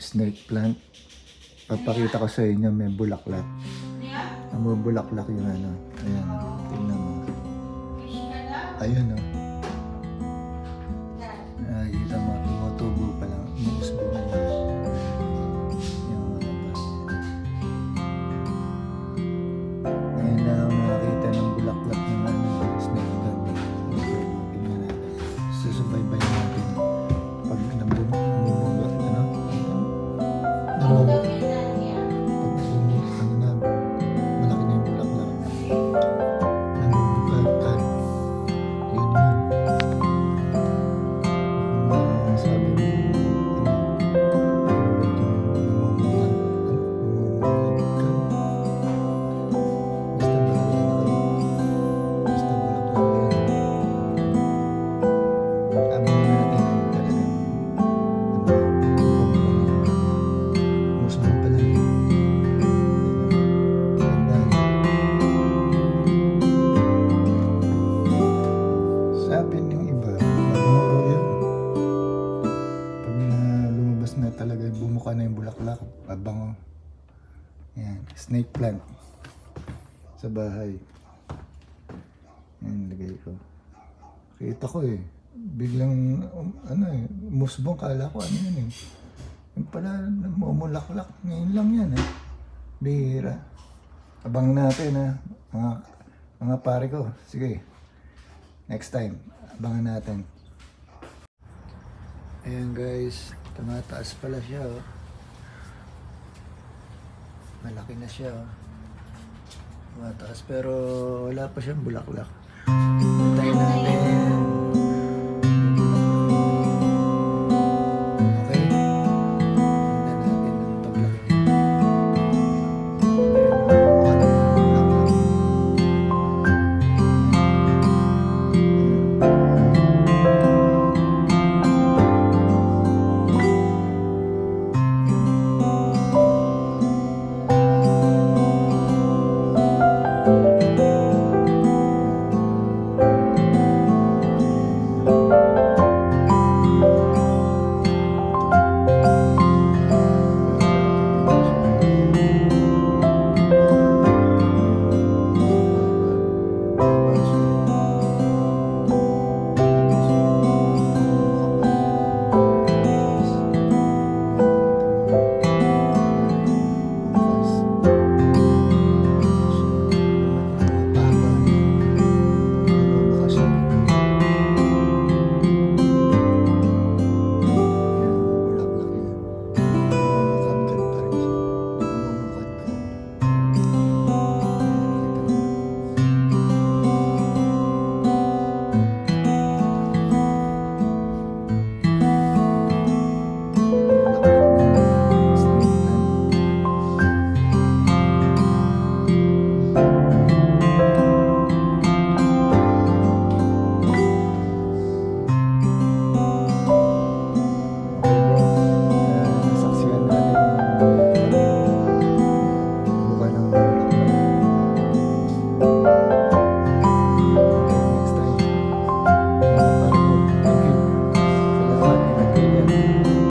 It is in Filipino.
snake plant. Papakita ko sa inyo, may bulaklak. Namubulaklak yung ano. Ayan, tingnan mo. Ayun o. Nakikita mo, tumutubo pa lang. Umusbo na yun. Yung mga bata. Ngayon na ako nakakita ng bulaklak ng ano, snake plant. Tingnan natin. Susubaybayin natin. Pag namumulat, ano? Talaga bumuka na yung bulaklak, pabango. Yan, snake plant sa bahay. Yan, lagay ko. Kita ko eh, biglang ano eh, musbong, kala ko ano yun eh. Yung pala namumulaklak, ngayon lang yan eh. Bihira. Abang natin ha, mga pare ko. Sige, next time, abangan natin. Ayan guys, tumataas pala siya oh. Malaki na siya oh. Tumataas pero wala pa siyang bulaklak. Hintayin natin.